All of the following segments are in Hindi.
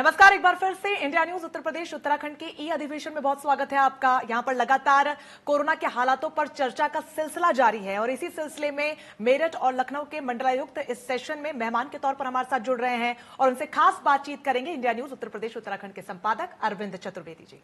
नमस्कार, एक बार फिर से इंडिया न्यूज उत्तर प्रदेश उत्तराखंड के ई अधिवेशन में बहुत स्वागत है आपका। यहां पर लगातार कोरोना के हालातों पर चर्चा का सिलसिला जारी है और इसी सिलसिले में मेरठ और लखनऊ के मंडलायुक्त इस सेशन में मेहमान के तौर पर हमारे साथ जुड़ रहे हैं और उनसे खास बातचीत करेंगे इंडिया न्यूज उत्तर प्रदेश उत्तराखंड के संपादक अरविंद चतुर्वेदी जी।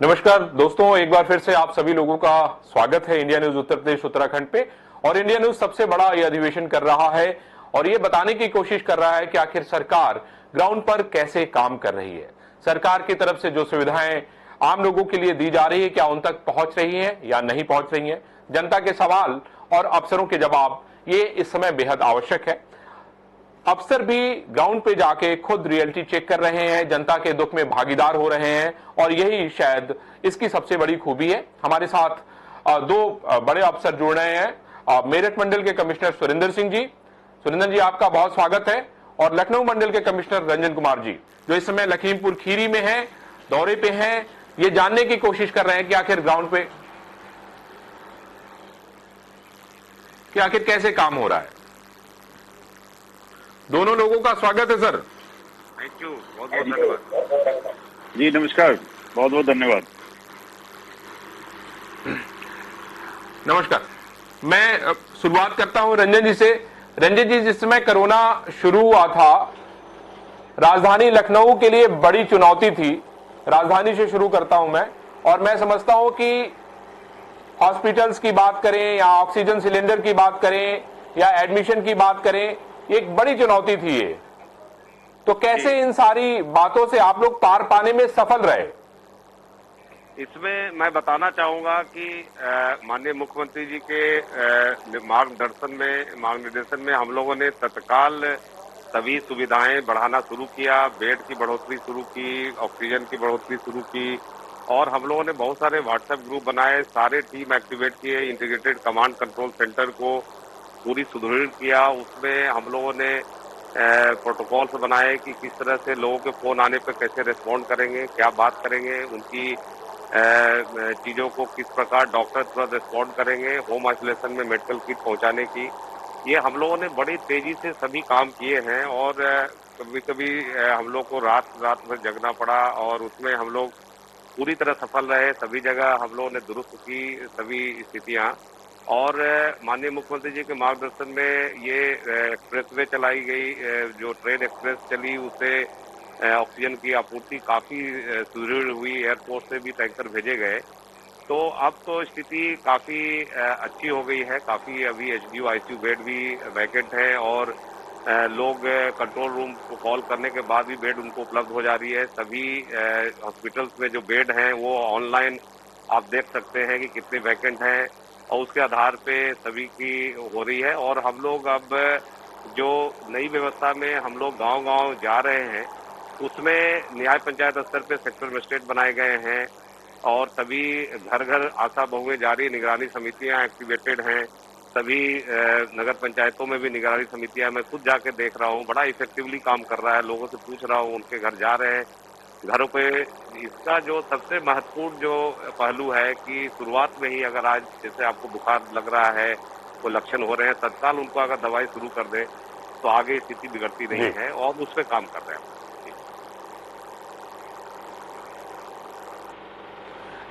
नमस्कार दोस्तों, एक बार फिर से आप सभी लोगों का स्वागत है इंडिया न्यूज उत्तर प्रदेश उत्तराखंड पे। और इंडिया न्यूज सबसे बड़ा ये अधिवेशन कर रहा है और ये बताने की कोशिश कर रहा है कि आखिर सरकार ग्राउंड पर कैसे काम कर रही है। सरकार की तरफ से जो सुविधाएं आम लोगों के लिए दी जा रही है, क्या उन तक पहुंच रही है या नहीं पहुंच रही है। जनता के सवाल और अफसरों के जवाब ये इस समय बेहद आवश्यक है। अफसर भी ग्राउंड पे जाके खुद रियलिटी चेक कर रहे हैं, जनता के दुख में भागीदार हो रहे हैं और यही शायद इसकी सबसे बड़ी खूबी है। हमारे साथ दो बड़े अफसर जुड़ रहे हैं। मेरठ मंडल के कमिश्नर सुरेंद्र सिंह जी, सुरेंद्र जी आपका बहुत स्वागत है। और लखनऊ मंडल के कमिश्नर रंजन कुमार जी, जो इस समय लखीमपुर खीरी में हैं, दौरे पे हैं, ये जानने की कोशिश कर रहे हैं कि आखिर ग्राउंड पे कि आखिर कैसे काम हो रहा है। दोनों लोगों का स्वागत है सर। थैंक यू, बहुत बहुत धन्यवाद जी। नमस्कार, बहुत बहुत धन्यवाद। नमस्कार, मैं शुरुआत करता हूं रंजन जी से। रंजन जी, जिस समय कोरोना शुरू हुआ था, राजधानी लखनऊ के लिए बड़ी चुनौती थी। राजधानी से शुरू करता हूं मैं, और मैं समझता हूं कि हॉस्पिटल्स की बात करें या ऑक्सीजन सिलेंडर की बात करें या एडमिशन की बात करें, एक बड़ी चुनौती थी ये। तो कैसे इन सारी बातों से आप लोग पार पाने में सफल रहे? इसमें मैं बताना चाहूंगा कि माननीय मुख्यमंत्री जी के मार्गदर्शन में हम लोगों ने तत्काल सभी सुविधाएं बढ़ाना शुरू किया, बेड की बढ़ोतरी शुरू की, ऑक्सीजन की बढ़ोतरी शुरू की, और हम लोगों ने बहुत सारे व्हाट्सएप ग्रुप बनाए, सारे टीम एक्टिवेट किए, इंटीग्रेटेड कमांड कंट्रोल सेंटर को पूरी सुदृढ़ किया। उसमें हम लोगों ने प्रोटोकॉल्स बनाए कि किस तरह से लोगों के फोन आने पर कैसे रिस्पॉन्ड करेंगे, क्या बात करेंगे, उनकी चीजों को किस प्रकार डॉक्टर तुरंत रिस्पॉन्ड करेंगे, होम आइसोलेशन में मेडिकल किट पहुंचाने की। ये हम लोगों ने बड़ी तेजी से सभी काम किए हैं और कभी कभी हम लोग को रात भर जगना पड़ा और उसमें हम लोग पूरी तरह सफल रहे। सभी जगह हम लोगों ने दुरुस्त की सभी स्थितियां, और माननीय मुख्यमंत्री जी के मार्गदर्शन में ये एक्सप्रेसवे चलाई गई, जो ट्रेन एक्सप्रेस चली उससे ऑक्सीजन की आपूर्ति काफी सुदृढ़ हुई, एयरपोर्ट से भी टैंकर भेजे गए। तो अब तो स्थिति काफी अच्छी हो गई है। काफी अभी एचडीयू आईसीयू बेड भी वैकेंट है और लोग कंट्रोल रूम को कॉल करने के बाद भी बेड उनको उपलब्ध हो जा रही है। सभी हॉस्पिटल्स में जो बेड हैं वो ऑनलाइन आप देख सकते हैं कि कितने वैकेंट हैं और उसके आधार पे सभी की हो रही है। और हम लोग अब जो नई व्यवस्था में हम लोग गांव-गांव जा रहे हैं, उसमें न्याय पंचायत स्तर पे सेक्टर मजिस्ट्रेट बनाए गए हैं और सभी घर-घर आशा बहुएं जारी, निगरानी समितियां एक्टिवेटेड हैं। सभी नगर पंचायतों में भी निगरानी समितियां, मैं खुद जाके देख रहा हूँ, बड़ा इफेक्टिवली काम कर रहा है। लोगों से पूछ रहा हूँ, उनके घर जा रहे हैं, घरों पे। इसका जो सबसे महत्वपूर्ण जो पहलू है कि शुरुआत में ही अगर आज जैसे आपको बुखार लग रहा है, कोई लक्षण हो रहे हैं, तत्काल उनको अगर दवाई शुरू कर दें तो आगे स्थिति बिगड़ती नहीं है और उस पर काम कर रहे हैं।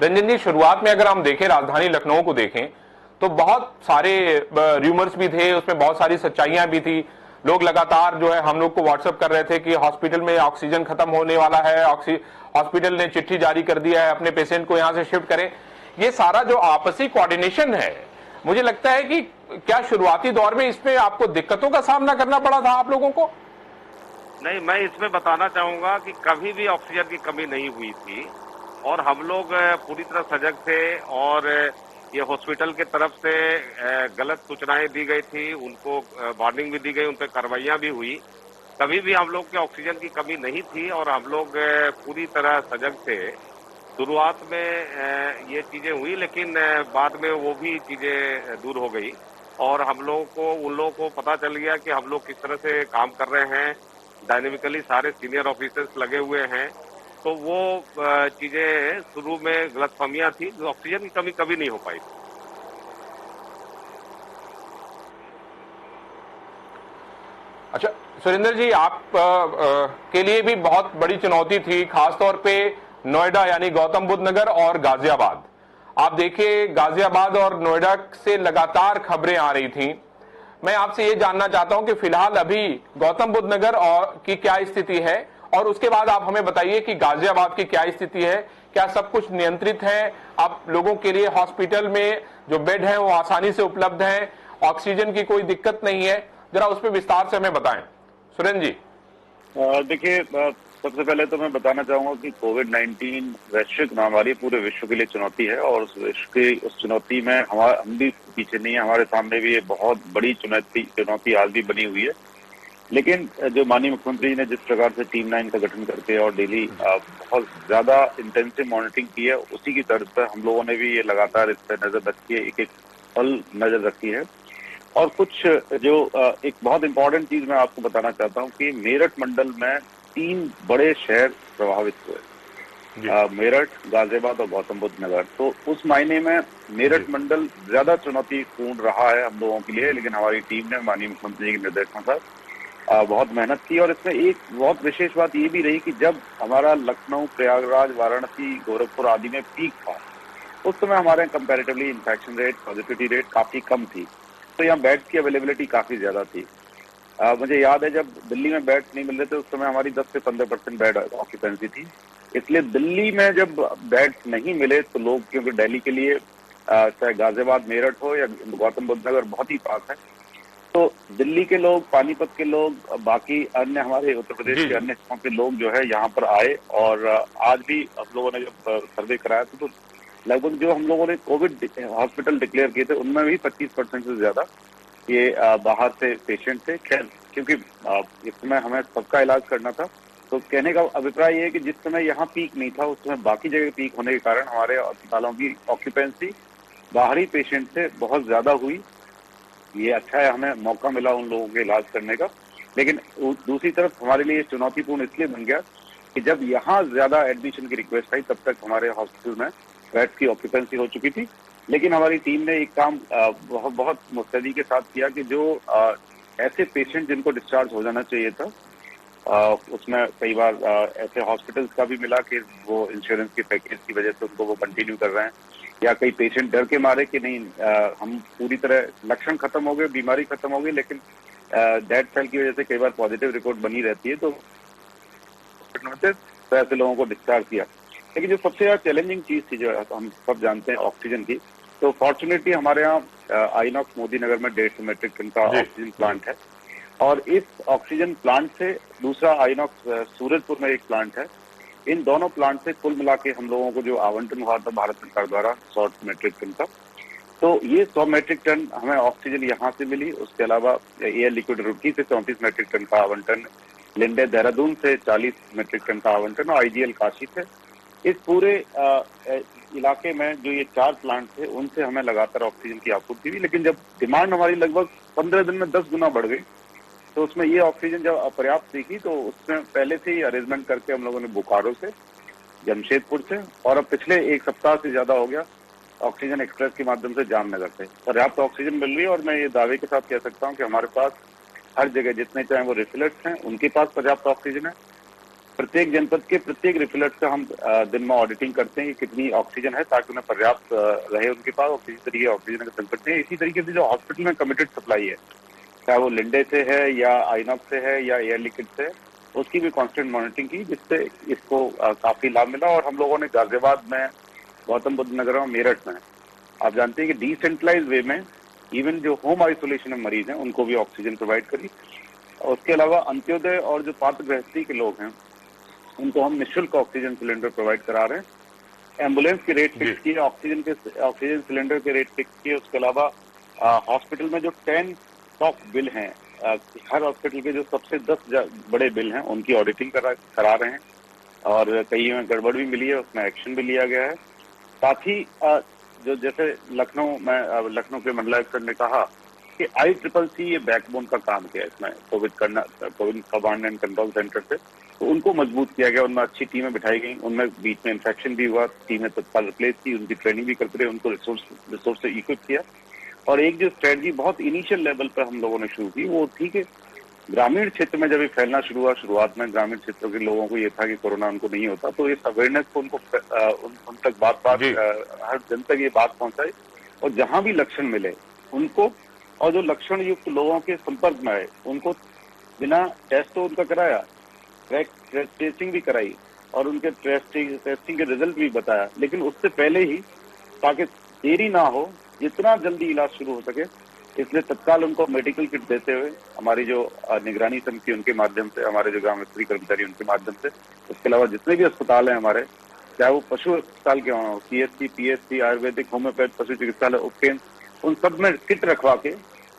रंजन जी, शुरुआत में अगर हम देखें, राजधानी लखनऊ को देखें तो बहुत सारे र्यूमर्स भी थे, उसमें बहुत सारी सच्चाइयां भी थी। लोग लगातार जो है हम लोग को व्हाट्सएप कर रहे थे कि हॉस्पिटल में ऑक्सीजन खत्म होने वाला है, हॉस्पिटल ने चिट्ठी जारी कर दिया है, अपने पेशेंट को यहां से शिफ्ट करें। ये सारा जो आपसी कोऑर्डिनेशन है, मुझे लगता है कि क्या शुरुआती दौर में इसमें आपको दिक्कतों का सामना करना पड़ा था आप लोगों को? नहीं, मैं इसमें बताना चाहूंगा कि कभी भी ऑक्सीजन की कमी नहीं हुई थी और हम लोग पूरी तरह सजग थे और ये हॉस्पिटल के तरफ से गलत सूचनाएं दी गई थी, उनको वार्निंग भी दी गई, उन पर कार्रवाइयां भी हुई। कभी भी हम लोग के ऑक्सीजन की कमी नहीं थी और हम लोग पूरी तरह सजग थे। शुरुआत में ये चीजें हुई, लेकिन बाद में वो भी चीजें दूर हो गई और हम लोग को उन लोगों को पता चल गया कि हम लोग किस तरह से काम कर रहे हैं डायनेमिकली सारे सीनियर ऑफिसर्स लगे हुए हैं, तो वो चीजें शुरू में गलतफहमियां थी, ऑक्सीजन की कमी कभी नहीं हो पाई। अच्छा सुरेंद्र जी, आप के लिए भी बहुत बड़ी चुनौती थी, खासतौर पे नोएडा यानी गौतम बुद्ध नगर और गाजियाबाद। आप देखिए गाजियाबाद और नोएडा से लगातार खबरें आ रही थी। मैं आपसे ये जानना चाहता हूं कि फिलहाल अभी गौतम बुद्ध नगर और की क्या स्थिति है, और उसके बाद आप हमें बताइए कि गाजियाबाद की क्या स्थिति है। क्या सब कुछ नियंत्रित है? आप लोगों के लिए हॉस्पिटल में जो बेड है वो आसानी से उपलब्ध है, ऑक्सीजन की कोई दिक्कत नहीं है? जरा उस पर विस्तार से हमें बताएं सुरेंद्र जी। देखिए, सबसे पहले तो मैं बताना चाहूंगा कि कोविड-19 वैश्विक महामारी पूरे विश्व के लिए चुनौती है, और उस चुनौती में हम भी पीछे नहीं है। हमारे सामने भी ये बहुत बड़ी चुनौती आज भी बनी हुई है। लेकिन जो माननीय मुख्यमंत्री जी ने जिस प्रकार से टीम 9 का गठन करके और डेली बहुत ज्यादा इंटेंसिव मॉनिटरिंग की है, उसी की तर्ज पर हम लोगों ने भी ये लगातार इस पर नजर रखी है, एक एक पल नजर रखी है। और कुछ जो एक बहुत इंपॉर्टेंट चीज मैं आपको बताना चाहता हूं कि मेरठ मंडल में 3 बड़े शहर प्रभावित हुए, मेरठ, गाजियाबाद और गौतम बुद्ध नगर। तो उस मायने में मेरठ मंडल ज्यादा चुनौतीपूर्ण रहा है हम लोगों के लिए, लेकिन हमारी टीम ने माननीय मुख्यमंत्री जी के निर्देशानुसार बहुत मेहनत की। और इसमें एक बहुत विशेष बात ये भी रही कि जब हमारा लखनऊ, प्रयागराज, वाराणसी, गोरखपुर आदि में पीक था, उस समय हमारे comparatively infection rate, positivity rate काफी कम थी, तो यहाँ बेड्स की अवेलेबिलिटी काफी ज्यादा थी। मुझे याद है जब दिल्ली में बेड्स नहीं मिल रहे थे, उस समय हमारी 10 से 15% बेड ऑक्यूपेंसी थी। इसलिए दिल्ली में जब बेड्स नहीं मिले तो लोग, क्योंकि दिल्ली के लिए चाहे गाजियाबाद, मेरठ हो या गौतम बुद्ध नगर बहुत ही पास है, तो दिल्ली के लोग, पानीपत के लोग, बाकी अन्य हमारे उत्तर प्रदेश के अन्य हिस्सों के लोग जो है यहाँ पर आए। और आज भी हम लोगों ने जब सर्वे कराया था तो लगभग जो हम लोगों ने कोविड हॉस्पिटल डिक्लेयर किए थे उनमें भी 25% से ज्यादा ये बाहर से पेशेंट थे। खैर, क्योंकि इस समय हमें सबका इलाज करना था, तो कहने का अभिप्राय ये है कि जिस समय यहाँ पीक नहीं था, उस समय बाकी जगह पीक होने के कारण हमारे अस्पतालों की ऑक्यूपेंसी बाहरी पेशेंट से बहुत ज्यादा हुई। ये अच्छा है, हमें मौका मिला उन लोगों के इलाज करने का। लेकिन दूसरी तरफ हमारे लिए चुनौतीपूर्ण इसलिए बन गया कि जब यहाँ ज्यादा एडमिशन की रिक्वेस्ट आई, तब तक हमारे हॉस्पिटल में बेड्स की ऑक्यूपेंसी हो चुकी थी। लेकिन हमारी टीम ने एक काम बहुत मुस्तैदी के साथ किया कि जो ऐसे पेशेंट जिनको डिस्चार्ज हो जाना चाहिए था, उसमें कई बार ऐसे हॉस्पिटल्स का भी मिला कि वो इंश्योरेंस के पैकेज की वजह से उनको वो कंटिन्यू कर रहे हैं, या कई पेशेंट डर के मारे कि नहीं हम पूरी तरह लक्षण खत्म हो गए, बीमारी खत्म हो गई, लेकिन डेड सेल की वजह से कई बार पॉजिटिव रिपोर्ट बनी रहती है, तो ऐसे लोगों को डिस्चार्ज किया। लेकिन जो सबसे ज्यादा चैलेंजिंग चीज थी, जो हम सब जानते हैं, ऑक्सीजन की, तो फॉर्चुनेटली हमारे यहाँ आईनॉक्स मोदी नगर में 150 मेट्रिक टन का ऑक्सीजन प्लांट है, और इस ऑक्सीजन प्लांट से दूसरा आईनॉक्स सूरजपुर में एक प्लांट है। इन दोनों प्लांट से कुल मिला के हम लोगों को जो आवंटन हुआ था भारत सरकार द्वारा 100 मेट्रिक टन का, तो ये 100 मेट्रिक टन हमें ऑक्सीजन यहाँ से मिली। उसके अलावा एयर लिक्विड रुड़की से 34 मेट्रिक टन का आवंटन, लिंडे देहरादून से 40 मेट्रिक टन का आवंटन, और आईजीएल काशी से। इस पूरे इलाके में जो ये 4 प्लांट थे, उनसे हमें लगातार ऑक्सीजन की आपूर्ति हुई। लेकिन जब डिमांड हमारी लगभग 15 दिन में 10 गुना बढ़ गई, तो उसमें ये ऑक्सीजन जब अपर्याप्त दिखी, तो उसमें पहले से ही अरेंजमेंट करके हम लोगों ने बोकारो से, जमशेदपुर से, और अब पिछले 1 सप्ताह से ज्यादा हो गया ऑक्सीजन एक्सप्रेस के माध्यम से जामनगर से पर्याप्त ऑक्सीजन मिल रही है। और मैं ये दावे के साथ कह सकता हूँ कि हमारे पास हर जगह, जितने चाहे वो रिफिलर्स हैं, उनके पास पर्याप्त ऑक्सीजन है। प्रत्येक जनपद के प्रत्येक रिफिलर्स का हम दिन में ऑडिटिंग करते हैं कि कितनी ऑक्सीजन है, ताकि उन्हें पर्याप्त रहे उनके पास, और किसी तरीके ऑक्सीजन का संकट नहीं है। इसी तरीके से जो हॉस्पिटल में कमिटेड सप्लाई है, चाहे वो लिंडे से है या आईनॉक्स से है या एयर लिक्विड से, उसकी भी कांस्टेंट मॉनिटरिंग की, जिससे इसको काफी लाभ मिला। और हम लोगों ने गाजियाबाद में, गौतम बुद्ध नगर और मेरठ में, आप जानते हैं कि डिसेंट्रलाइज वे में इवन जो होम आइसोलेशन में मरीज हैं उनको भी ऑक्सीजन प्रोवाइड करी। उसके अलावा अंत्योदय और जो पात्र गृहस्थी के लोग हैं, उनको हम निःशुल्क ऑक्सीजन सिलेंडर प्रोवाइड करा रहे हैं। एम्बुलेंस के रेट फिक्स किए, ऑक्सीजन सिलेंडर के रेट फिक्स किए। उसके अलावा हॉस्पिटल में जो 10 टॉप बिल हैं, हर हॉस्पिटल के जो सबसे 10 बड़े बिल हैं, उनकी ऑडिटिंग करा रहे हैं, और कई में गड़बड़ भी मिली है, उसमें एक्शन भी लिया गया है। साथ ही जो जैसे लखनऊ के मंडलायुक्त ने कहा कि ICCC ये बैकबोन का काम किया इसमें Covid command and control centre से, तो उनको मजबूत किया गया, उनमें अच्छी टीमें बिठाई गई, उनमें बीच में इन्फेक्शन भी हुआ, टीमें तत्काल रिप्लेस की, उनकी ट्रेनिंग भी करते रहे, उनको रिसोर्स से इक्विप किया। और एक जो स्ट्रेटजी बहुत इनिशियल लेवल पर हम लोगों ने शुरू की वो ठीक है, ग्रामीण क्षेत्र में जब ये फैलना शुरू हुआ, शुरुआत में ग्रामीण क्षेत्रों के लोगों को ये था कि कोरोना उनको नहीं होता, तो इस अवेयरनेस को उनको उन तक बात हर जन तक ये बात पहुंचाई, और जहां भी लक्षण मिले उनको, और जो लक्षण युक्त लोगों के संपर्क में आए उनको बिना टेस्ट तो उनका कराया, ट्रेसिंग भी कराई और उनके टेस्टिंग के रिजल्ट भी बताया, लेकिन उससे पहले ही ताकि देरी ना हो, जितना जल्दी इलाज शुरू हो सके, इसलिए तत्काल उनको मेडिकल किट देते हुए हमारी जो निगरानी समिति उनके माध्यम से, हमारे जो ग्राम स्तरीय कर्मचारी उनके माध्यम से, इसके अलावा जितने भी अस्पताल हैं हमारे, चाहे वो पशु अस्पताल के हों, CSC, PSC, आयुर्वेदिक, होम्योपैथ, पशु चिकित्सालय, उपकेंद्र, उन सब में किट रखवा के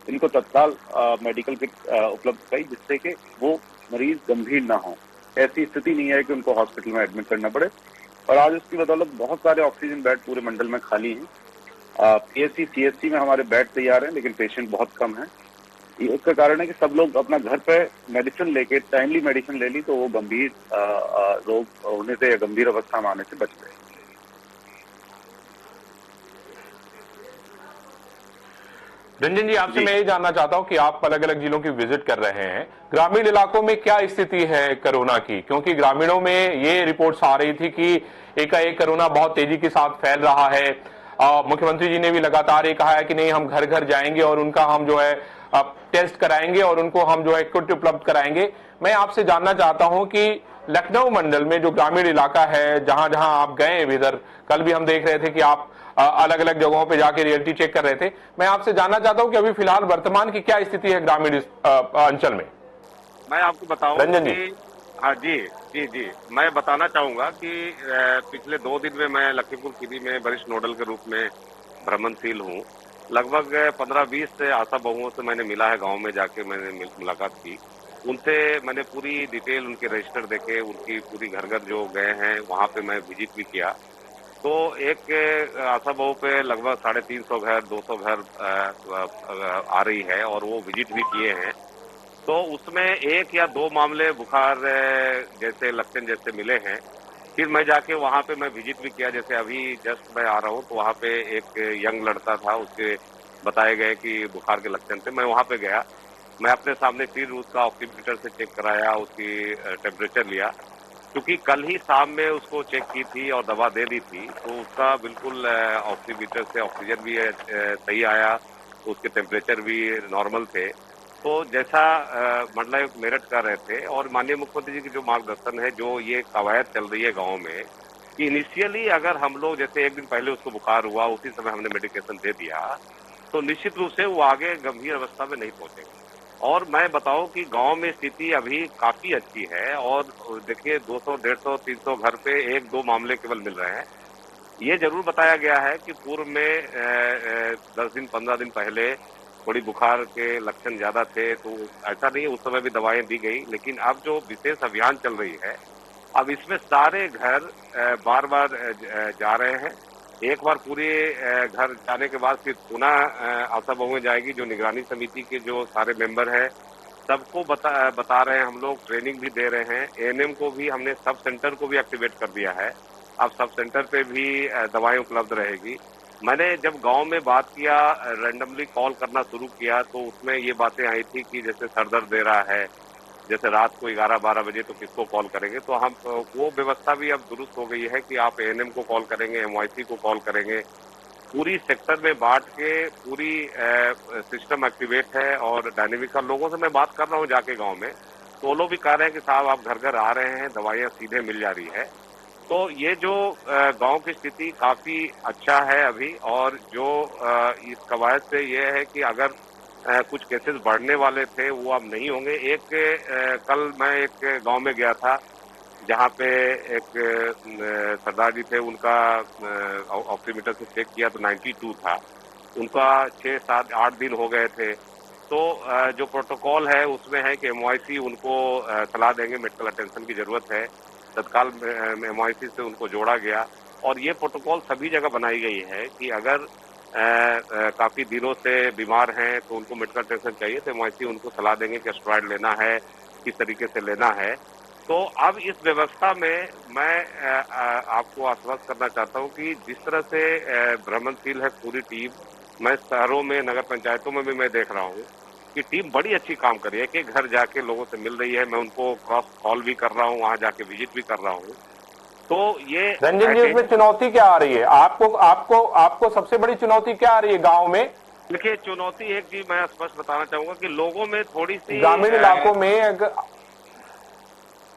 इनको तत्काल मेडिकल किट उपलब्ध कराई, जिससे कि वो मरीज गंभीर ना हो। ऐसी स्थिति नहीं है कि उनको हॉस्पिटल में एडमिट करना पड़े। और आज उसकी बदौलत बहुत सारे ऑक्सीजन बेड पूरे मंडल में खाली हैं। PSC, CSC में हमारे बेड तैयार हैं, लेकिन पेशेंट बहुत कम है। उसका कारण है कि सब लोग अपना घर पे मेडिसिन लेके, टाइमली मेडिसिन ले ली, तो वो गंभीर रोग होने से या गंभीर अवस्था में आने से बच गए। रंजन जी, आपसे मैं ये जानना चाहता हूं कि आप अलग अलग जिलों की विजिट कर रहे हैं, ग्रामीण इलाकों में क्या स्थिति है कोरोना की? क्योंकि ग्रामीणों में ये रिपोर्ट्स आ रही थी कि एकाएक कोरोना बहुत तेजी के साथ फैल रहा है। मुख्यमंत्री जी ने भी लगातार ये कहा है कि नहीं, हम घर घर जाएंगे और उनका हम जो है टेस्ट कराएंगे और उनको हम जो है किट उपलब्ध कराएंगे। मैं आपसे जानना चाहता हूं कि लखनऊ मंडल में जो ग्रामीण इलाका है, जहां जहां आप गए इधर, कल भी हम देख रहे थे कि आप अलग अलग जगहों पे जाके रियलिटी चेक कर रहे थे, मैं आपसे जानना चाहता हूं कि अभी फिलहाल वर्तमान की क्या स्थिति है ग्रामीण अंचल में? मैं आपको बताऊं रंजन जी। कि हाँ जी, मैं बताना चाहूंगा कि पिछले 2 दिन में मैं लखीमपुर खीरी में वरिष्ठ नोडल के रूप में भ्रमणशील हूँ। लगभग 15-20 आशा बहुओं से मैंने मिला है, गांव में जाके मैंने मुलाकात की। उनसे मैंने पूरी डिटेल, उनके रजिस्टर देखे, उनकी पूरी घर घर जो गए हैं वहां पे मैं विजिट भी किया। तो एक आशा बहू पे लगभग 350 घर, 200 घर आ रही है और वो विजिट भी किए हैं। तो उसमें 1 या 2 मामले बुखार जैसे लक्षण जैसे मिले हैं। फिर मैं जाके वहां पे मैं विजिट भी किया, जैसे अभी जस्ट मैं आ रहा हूँ, तो वहां पे एक यंग लड़का था, उसके बताए गए कि बुखार के लक्षण थे। मैं वहां पे गया, मैं अपने सामने फिर उसका ऑक्सीमीटर से चेक कराया, उसकी टेम्परेचर लिया, क्योंकि कल ही शाम में उसको चेक की थी और दवा दे दी थी, तो उसका बिल्कुल ऑक्सीमीटर से ऑक्सीजन भी सही आया, उसके टेम्परेचर भी नॉर्मल थे। तो जैसा मंडलायुक्त मेरठ कर रहे थे और माननीय मुख्यमंत्री जी की जो मार्गदर्शन है, जो ये कवायद चल रही है गांव में कि इनिशियली अगर हम लोग, जैसे 1 दिन पहले उसको बुखार हुआ, उसी समय हमने मेडिकेशन दे दिया, तो निश्चित रूप से वो आगे गंभीर अवस्था में नहीं पहुंचेगा। और मैं बताऊं कि गांव में स्थिति अभी काफी अच्छी है और देखिए 200, 150, 300 घर पे 1-2 मामले केवल मिल रहे हैं। ये जरूर बताया गया है कि पूर्व में 10 दिन 15 दिन पहले थोड़ी बुखार के लक्षण ज्यादा थे, तो ऐसा नहीं, उस समय भी दवाएं दी गई। लेकिन अब जो विशेष अभियान चल रही है, अब इसमें सारे घर बार बार जा रहे हैं। एक बार पूरे घर जाने के बाद फिर पुनः आशा बहुएं जाएगी, जो निगरानी समिति के जो सारे मेंबर हैं सबको बता रहे हैं हम लोग, ट्रेनिंग भी दे रहे हैं। ANM को भी हमने सब सेंटर को भी एक्टिवेट कर दिया है, अब सब सेंटर पे भी दवाएं उपलब्ध रहेगी। मैंने जब गांव में बात किया, रैंडमली कॉल करना शुरू किया, तो उसमें ये बातें आई थी कि जैसे सर दर्द दे रहा है, जैसे रात को 11-12 बजे, तो किसको कॉल करेंगे? तो हम वो व्यवस्था भी अब दुरुस्त हो गई है कि आप ANM को कॉल करेंगे, MYC को कॉल करेंगे। पूरी सेक्टर में बांट के पूरी सिस्टम एक्टिवेट है और डायनेमिक है। लोगों से मैं बात कर रहा हूँ जाके गांव में, तो वो लोग भी कह रहे हैं कि साहब आप घर घर आ रहे हैं, दवाइयाँ सीधे मिल जा रही है। तो ये जो गांव की स्थिति काफी अच्छा है अभी, और जो इस कवायद से ये है कि अगर कुछ केसेस बढ़ने वाले थे वो अब नहीं होंगे। कल मैं एक गांव में गया था जहां पे एक सरदार जी थे, उनका ऑक्सीमीटर से चेक किया तो 92 था, उनका 6, 7, 8 दिन हो गए थे। तो जो प्रोटोकॉल है उसमें है कि MYC उनको सलाह देंगे, मेडिकल अटेंशन की जरूरत है, तत्काल MYC से उनको जोड़ा गया। और ये प्रोटोकॉल सभी जगह बनाई गई है कि अगर काफी दिनों से बीमार हैं तो उनको मेडिकल टेंशन चाहिए, तो वैसे ही उनको सलाह देंगे कि स्टेरॉइड लेना है, किस तरीके से लेना है। तो अब इस व्यवस्था में मैं आपको आश्वस्त करना चाहता हूं कि जिस तरह से भ्रमणशील है पूरी टीम, मैं शहरों में, नगर पंचायतों में भी मैं देख रहा हूं कि टीम बड़ी अच्छी काम कर रही है कि घर जाके लोगों से मिल रही है। मैं उनको क्रॉस कॉल भी कर रहा हूं, वहां जाके विजिट भी कर रहा हूं। तो ये रंजन जी, उसमें चुनौती क्या आ रही है? आपको आपको आपको सबसे बड़ी चुनौती क्या आ रही है गांव में? देखिए, चुनौती एक चीज मैं स्पष्ट बताना चाहूंगा कि लोगों में थोड़ी सी ग्रामीण इलाकों में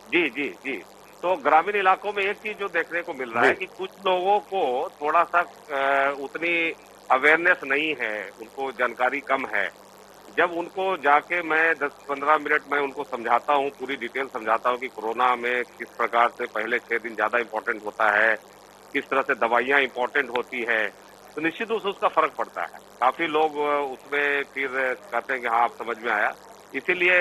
जी जी जी, तो ग्रामीण इलाकों में एक चीज जो देखने को मिल रहा है कि कुछ लोगों को थोड़ा सा उतनी अवेयरनेस नहीं है, उनको जानकारी कम है। जब उनको जाके मैं 10-15 मिनट में उनको समझाता हूँ, पूरी डिटेल समझाता हूँ कि कोरोना में किस प्रकार से पहले 6 दिन ज्यादा इंपॉर्टेंट होता है, किस तरह से दवाइयां इंपॉर्टेंट होती है, तो निश्चित रूप से उसका फर्क पड़ता है। काफी लोग उसमें फिर कहते हैं कि हाँ, अब समझ में आया। इसीलिए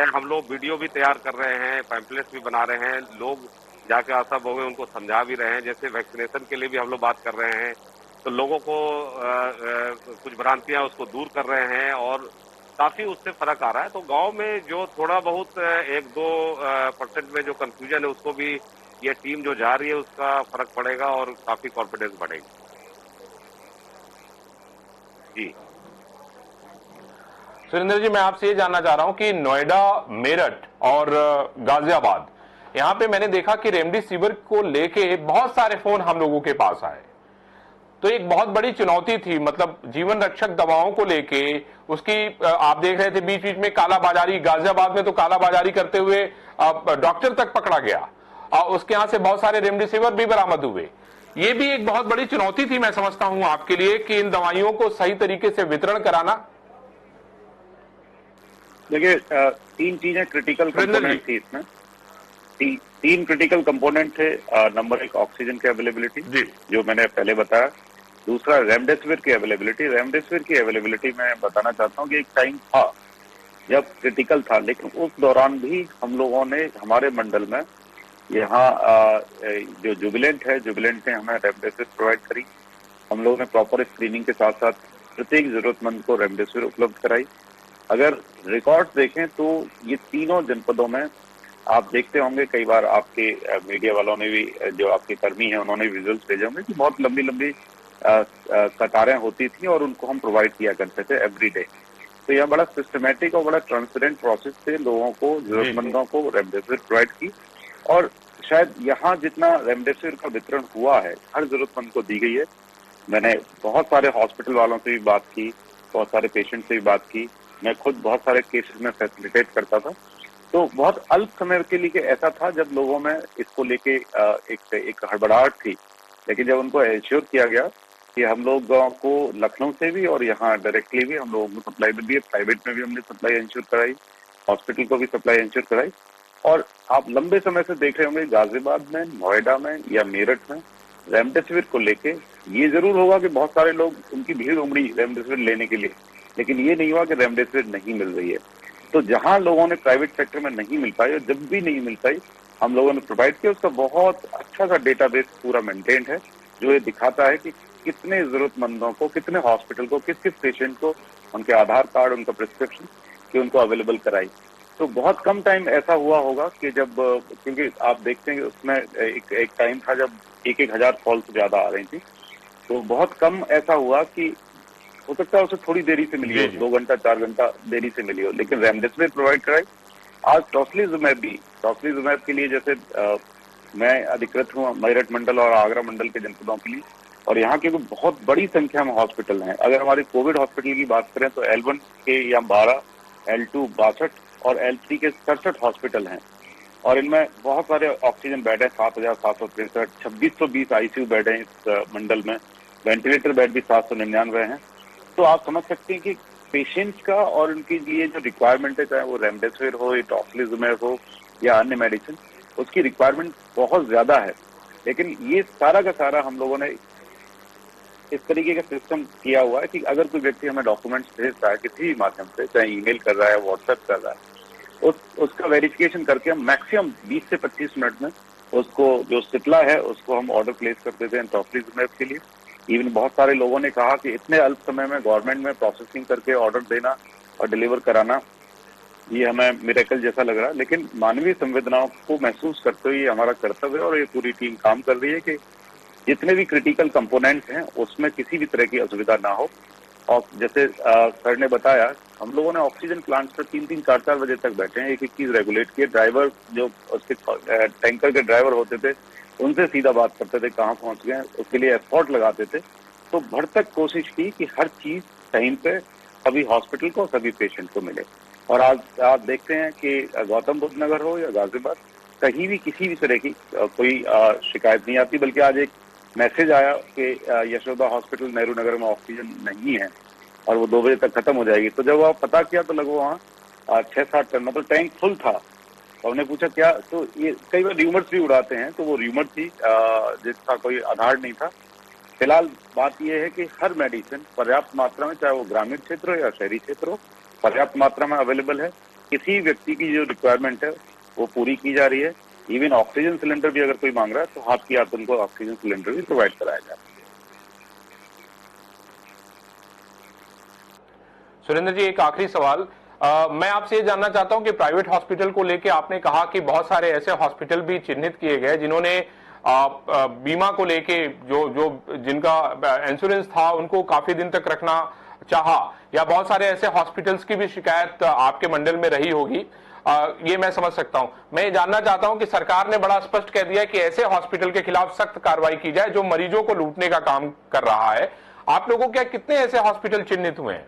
हम लोग वीडियो भी तैयार कर रहे हैं, पैम्पलेट्स भी बना रहे हैं, लोग जाके आशा बहुएं उनको समझा भी रहे हैं। जैसे वैक्सीनेशन के लिए भी हम लोग बात कर रहे हैं, तो लोगों को कुछ भ्रांतियां उसको दूर कर रहे हैं और काफी उससे फर्क आ रहा है। तो गांव में जो थोड़ा बहुत 1-2% में जो कंफ्यूजन है, उसको भी ये टीम जो जा रही है उसका फर्क पड़ेगा और काफी कॉन्फिडेंस बढ़ेगी। जी सुरेंद्र जी, मैं आपसे ये जानना चाह रहा हूं कि नोएडा, मेरठ और गाजियाबाद, यहां पे मैंने देखा कि रेमडेसिविर को लेके बहुत सारे फोन हम लोगों के पास आए। तो एक बहुत बड़ी चुनौती थी, मतलब जीवन रक्षक दवाओं को लेके उसकी आप देख रहे थे बीच बीच में कालाबाजारी, गाजियाबाद में तो कालाबाजारी करते हुए डॉक्टर तक पकड़ा गया, उसके यहां से बहुत सारे रेमडेसिविर भी बरामद हुए। ये भी एक बहुत बड़ी चुनौती थी मैं समझता हूं आपके लिए कि इन दवाइयों को सही तरीके से वितरण कराना। देखिए, 3 चीजें क्रिटिकल कंपोनेंट थी इसमें। 3 क्रिटिकल कंपोनेंट थे। नंबर 1 ऑक्सीजन की अवेलेबिलिटी, जो मैंने पहले बताया। दूसरा रेमडेसिविर की अवेलेबिलिटी। रेमडेसिविर की अवेलेबिलिटी मैं बताना चाहता हूँ कि एक टाइम था जब क्रिटिकल था, लेकिन उस दौरान भी हम लोगों ने हमारे मंडल में यहाँ जो जुबिलेंट है, जुबिलेंट ने हमें रेमडेसिविर प्रोवाइड करी। हम लोगों ने प्रॉपर स्क्रीनिंग के साथ साथ प्रत्येक जरूरतमंद को रेमडेसिविर उपलब्ध कराई। अगर रिकॉर्ड्स देखें तो ये तीनों जनपदों में आप देखते होंगे, कई बार आपके मीडिया वालों ने भी, जो आपके कर्मी हैं, उन्होंने विजुअल्स भेजे होंगे कि बहुत लंबी लंबी कतारें होती थी और उनको हम प्रोवाइड किया करते थे एवरी डे। तो यह बड़ा सिस्टमेटिक और बड़ा ट्रांसपेरेंट प्रोसेस से लोगों को, जरूरतमंदों को रेमडेसिविर प्रोवाइड की। और शायद यहाँ जितना रेमडेसिविर का वितरण हुआ है, हर जरूरतमंद को दी गई है। मैंने बहुत सारे हॉस्पिटल वालों से भी बात की, बहुत सारे पेशेंट से भी बात की। मैं खुद बहुत सारे केसेस में फैसिलिटेट करता था। तो बहुत अल्प समय के लिए ऐसा था जब लोगों में इसको लेके एक हड़बड़ाहट थी, लेकिन जब उनको एश्योर किया गया कि हम लोगों को लखनऊ से भी और यहाँ डायरेक्टली भी हम लोगों को सप्लाई भी है, प्राइवेट में भी हमने सप्लाई इंश्योर कराई, हॉस्पिटल को भी सप्लाई इंश्योर कराई। और आप लंबे समय से देख रहे होंगे गाजियाबाद में, नोएडा में या मेरठ में रेमडेसिविर को लेके ये जरूर होगा कि बहुत सारे लोग, उनकी भीड़ उमड़ी रेमडेसिविर लेने के लिए, लेकिन ये नहीं हुआ कि रेमडेसिविर नहीं मिल रही है। तो जहां लोगों ने प्राइवेट सेक्टर में नहीं मिल पाई और जब भी नहीं मिल पाई, हम लोगों ने प्रोवाइड किया। उसका बहुत अच्छा सा डेटाबेस पूरा मेंटेन्ड है, जो ये दिखाता है कि कितने जरूरतमंदों को, कितने हॉस्पिटल को, किस किस पेशेंट को उनके आधार कार्ड, उनका प्रिस्क्रिप्शन कि उनको अवेलेबल कराई। तो बहुत कम टाइम ऐसा हुआ होगा कि जब, क्योंकि आप देखते हैं कि उसमें एक टाइम था जब 1,000 कॉल्स ज्यादा आ रही थी, तो बहुत कम ऐसा हुआ कि हो सकता है उसे थोड़ी देरी से मिली हो, 2 घंटा 4 घंटा देरी से मिली हो, लेकिन रेमडेसिविर प्रोवाइड कराई। आज टॉसिलिजुमैब के लिए, जैसे मैं अधिकृत हूँ मेरठ मंडल और आगरा मंडल के जनपदों के लिए, और यहाँ के बहुत बड़ी संख्या में हॉस्पिटल हैं। अगर हमारे कोविड हॉस्पिटल की बात करें तो L1 के यहाँ 12, L2 62 और L3 के 67 हॉस्पिटल हैं, और इनमें बहुत सारे ऑक्सीजन बेड है, 7,763, 2,620 ICU बेड है इस मंडल में, वेंटिलेटर बेड भी 799 हैं। तो आप समझ सकते हैं कि पेशेंट्स का और उनके लिए जो रिक्वायरमेंट है, चाहे वो रेमडेसिविर हो, टॉसिलिजुमैब हो या अन्य मेडिसिन, उसकी रिक्वायरमेंट बहुत ज्यादा है। लेकिन ये सारा का सारा हम लोगों ने इस तरीके का सिस्टम किया हुआ है कि अगर कोई व्यक्ति हमें डॉक्यूमेंट्स भेजता है किसी भी माध्यम से, चाहे ईमेल कर रहा है, व्हाट्सएप कर रहा है, उसका वेरिफिकेशन करके हम मैक्सिमम 20 से 25 मिनट में उसको, जो सिप्ला है, उसको हम ऑर्डर प्लेस कर देते हैं टॉसिलिजुमैब के लिए। इवन बहुत सारे लोगों ने कहा कि इतने अल्प समय में गवर्नमेंट में प्रोसेसिंग करके ऑर्डर देना और डिलीवर कराना, ये हमें मिरेकल जैसा लग रहा है। लेकिन मानवीय संवेदनाओं को महसूस करते हुए ये हमारा कर्तव्य है और ये पूरी टीम काम कर रही है कि जितने भी क्रिटिकल कंपोनेंट्स हैं उसमें किसी भी तरह की असुविधा ना हो। और जैसे सर ने बताया, हम लोगों ने ऑक्सीजन प्लांट पर 3-3, 4-4 बजे तक बैठे हैं, एक एक चीज रेगुलेट किए। ड्राइवर जो उसके टैंकर के ड्राइवर होते थे उनसे सीधा बात करते थे, कहाँ पहुंच गए, उसके लिए एफर्ट लगाते थे। तो भरसक कोशिश की कि हर चीज टाइम पे सभी हॉस्पिटल को, सभी पेशेंट को मिले। और आज आप देखते हैं कि गौतम बुद्ध नगर हो या गाजियाबाद, कहीं भी किसी भी तरह की कोई शिकायत नहीं आती। बल्कि आज एक मैसेज आया कि यशोदा हॉस्पिटल नेहरू नगर में ऑक्सीजन नहीं है और वो 2 बजे तक खत्म हो जाएगी। तो जब वहाँ पता किया तो लगभग वहाँ 6-7 टन, मतलब टैंक फुल था। तो हमने पूछा क्या, तो ये कई बार र्यूमर्स भी उड़ाते हैं, तो वो र्यूमर थी जिसका कोई आधार नहीं था। फिलहाल बात यह है कि हर मेडिसिन पर्याप्त मात्रा में, चाहे वो ग्रामीण क्षेत्र हो या शहरी क्षेत्र हो, पर्याप्त मात्रा में अवेलेबल है। किसी व्यक्ति की जो रिक्वायरमेंट है वो पूरी की जा रही है। इवन ऑक्सीजन सिलेंडर भी अगर कोई मांग रहा है तो हाथ की हाथ उनको ऑक्सीजन सिलेंडर भी प्रोवाइड कराया जा रहा है। सुरेंद्र जी, एक आखिरी सवाल मैं आपसे ये जानना चाहता हूं कि प्राइवेट हॉस्पिटल को लेके आपने कहा कि बहुत सारे ऐसे हॉस्पिटल भी चिन्हित किए गए जिन्होंने बीमा को लेके जिनका इंश्योरेंस था उनको काफी दिन तक रखना चाहा, या बहुत सारे ऐसे हॉस्पिटल्स की भी शिकायत आपके मंडल में रही होगी। ये मैं समझ सकता हूं। मैं ये जानना चाहता हूं कि सरकार ने बड़ा स्पष्ट कह दिया कि ऐसे हॉस्पिटल के खिलाफ सख्त कार्रवाई की जाए जो मरीजों को लूटने का काम कर रहा है। आप लोगों के कितने ऐसे हॉस्पिटल चिन्हित हुए हैं?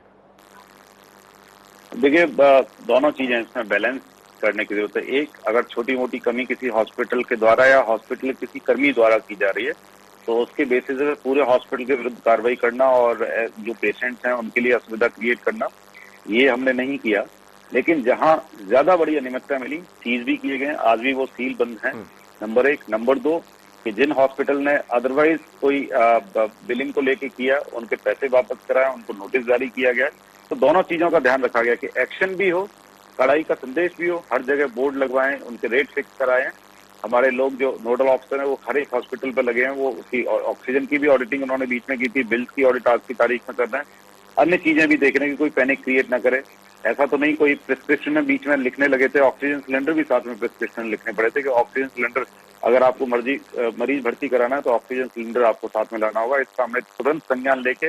देखिए, दोनों चीजें इसमें बैलेंस करने की जरूरत है। एक, अगर छोटी मोटी कमी किसी हॉस्पिटल के द्वारा या हॉस्पिटल किसी कर्मी द्वारा की जा रही है तो उसके बेसिस पे पूरे हॉस्पिटल के विरुद्ध कार्रवाई करना और जो पेशेंट्स हैं उनके लिए असुविधा क्रिएट करना, ये हमने नहीं किया। लेकिन जहां ज्यादा बड़ी अनियमितता मिली, सीज भी किए गए, आज भी वो सील बंद हैं, नंबर 1। नंबर 2 कि जिन हॉस्पिटल ने अदरवाइज कोई बिलिंग को लेके किया, उनके पैसे वापस कराए, उनको नोटिस जारी किया गया। तो दोनों चीजों का ध्यान रखा गया कि एक्शन भी हो, कड़ाई का संदेश भी हो, हर जगह बोर्ड लगवाएं, उनके रेट फिक्स कराएं। हमारे लोग जो नोडल ऑफिसर हैं वो हर एक हॉस्पिटल पर लगे हैं। वो उसकी ऑक्सीजन की भी ऑडिटिंग उन्होंने बीच में की थी, बिल्स की ऑडिट आज की तारीख में कर रहे हैं। अन्य चीजें भी देख रहे हैं कि कोई पैनिक क्रिएट ना करे। ऐसा तो नहीं कोई प्रिस्क्रिप्शन में बीच में लिखने लगे थे, ऑक्सीजन सिलेंडर भी साथ में प्रिस्क्रिप्शन लिखने पड़े थे कि ऑक्सीजन सिलेंडर अगर आपको मरीज भर्ती कराना है तो ऑक्सीजन सिलेंडर आपको साथ में लाना होगा। इसका हमने तुरंत संज्ञान लेके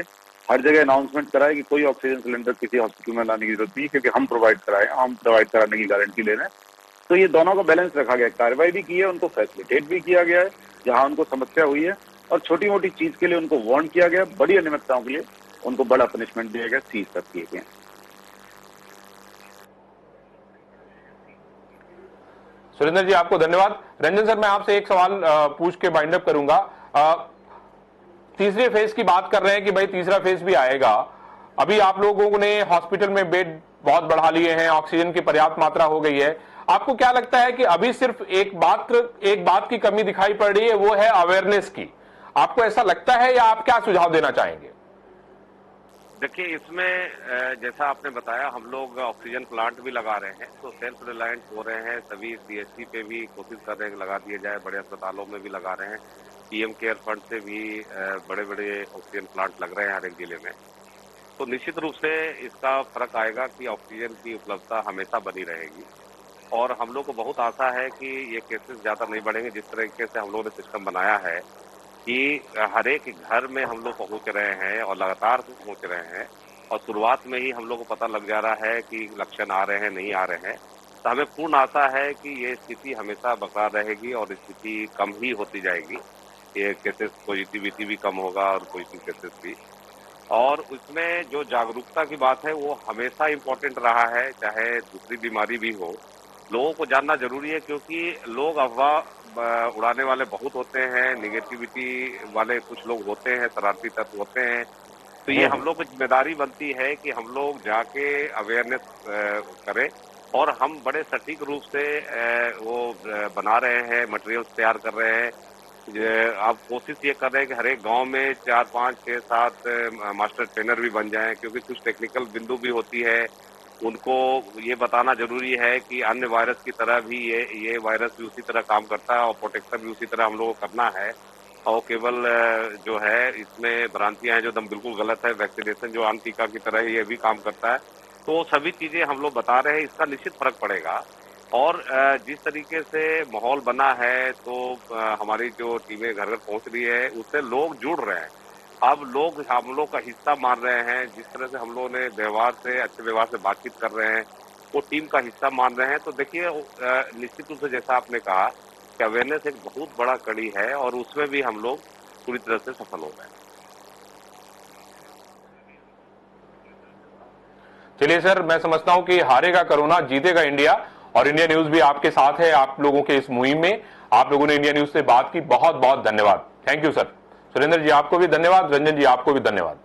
हर जगह अनाउंसमेंट कराया कि कोई ऑक्सीजन सिलेंडर किसी हॉस्पिटल में लाने की जरूरत नहीं, क्योंकि हम प्रोवाइड कराए, हम प्रोवाइड कराने की गारंटी ले रहे हैं। तो ये दोनों का बैलेंस रखा गया, कार्रवाई भी की है, उनको फैसिलिटेट भी किया गया है जहां उनको समस्या हुई है, और छोटी मोटी चीज के लिए उनको वार्न किया गया, बड़ी अनियमितताओं के लिए उनको बड़ा पनिशमेंट दिया गया, सीज तक किए गए। सुरेंद्र जी, आपको धन्यवाद। रंजन सर, मैं आपसे एक सवाल पूछ के बाइंड अप करूंगा। तीसरे फेज की बात कर रहे हैं कि भाई तीसरा फेज भी आएगा। अभी आप लोगों ने हॉस्पिटल में बेड बहुत बढ़ा लिए हैं, ऑक्सीजन की पर्याप्त मात्रा हो गई है। आपको क्या लगता है कि अभी सिर्फ एक बात की कमी दिखाई पड़ रही है, वो है अवेयरनेस की? आपको ऐसा लगता है या आप क्या सुझाव देना चाहेंगे? देखिए, इसमें जैसा आपने बताया, हम लोग ऑक्सीजन प्लांट भी लगा रहे हैं, तो सेल्फ रिलायंट हो रहे हैं। सभी सीएचसी पे भी कोशिश कर रहे हैं कि लगा दिए जाए, बड़े अस्पतालों में भी लगा रहे हैं। पीएम केयर फंड से भी बड़े बड़े ऑक्सीजन प्लांट लग रहे हैं हर एक जिले में। तो निश्चित रूप से इसका फर्क आएगा कि ऑक्सीजन की उपलब्धता हमेशा बनी रहेगी, और हम लोग को बहुत आशा है कि ये केसेस ज्यादा नहीं बढ़ेंगे। जिस तरीके से हम लोगों ने सिस्टम बनाया है कि हर एक घर में हम लोग पहुंच रहे हैं और लगातार पहुंच रहे हैं, और शुरुआत में ही हम लोग को पता लग जा रहा है कि लक्षण आ रहे हैं, नहीं आ रहे हैं। तो हमें पूर्ण आशा है कि ये स्थिति हमेशा बरकरार रहेगी और स्थिति कम ही होती जाएगी। ये केसेस पॉजिटिविटी भी कम होगा और पॉजिटिव केसेस भी। और उसमें जो जागरूकता की बात है वो हमेशा इम्पोर्टेंट रहा है, चाहे दूसरी बीमारी भी हो। लोगों को जानना जरूरी है, क्योंकि लोग अफवाह उड़ाने वाले बहुत होते हैं, निगेटिविटी वाले कुछ लोग होते हैं, शरारती तत्व होते हैं। तो ये हम लोग की जिम्मेदारी बनती है कि हम लोग जाके अवेयरनेस करें, और हम बड़े सटीक रूप से वो बना रहे हैं, मटेरियल्स तैयार कर रहे हैं। आप कोशिश ये कर रहे हैं कि हर एक गांव में 4, 5, 6, 7 मास्टर ट्रेनर भी बन जाएं, क्योंकि कुछ टेक्निकल बिंदु भी होती है। उनको ये बताना जरूरी है कि अन्य वायरस की तरह भी ये वायरस भी उसी तरह काम करता है, और प्रोटेक्शन भी उसी तरह हम लोगों को करना है। और केवल जो है इसमें भ्रांतियां हैं जो दम बिल्कुल गलत है। वैक्सीनेशन जो आम टीका की तरह ये भी काम करता है। तो सभी चीजें हम लोग बता रहे हैं, इसका निश्चित फर्क पड़ेगा। और जिस तरीके से माहौल बना है तो हमारी जो टीमें घर घर पहुंच रही है उससे लोग जुड़ रहे हैं। अब लोग हम लोग का हिस्सा मान रहे हैं। जिस तरह से हम लोगों ने व्यवहार से, अच्छे व्यवहार से बातचीत कर रहे हैं, वो टीम का हिस्सा मान रहे हैं। तो देखिए निश्चित रूप से जैसा आपने कहा कि अवेयरनेस एक बहुत बड़ा कड़ी है और उसमें भी हम लोग पूरी तरह से सफल हो गए। चलिए सर, मैं समझता हूं कि हारेगा कोरोना, जीतेगा इंडिया, और इंडिया न्यूज भी आपके साथ है आप लोगों के इस मुहिम में। आप लोगों ने इंडिया न्यूज से बात की, बहुत बहुत धन्यवाद। Thank you sir. Surendra ji आपको भी धन्यवाद, रंजन जी आपको भी धन्यवाद।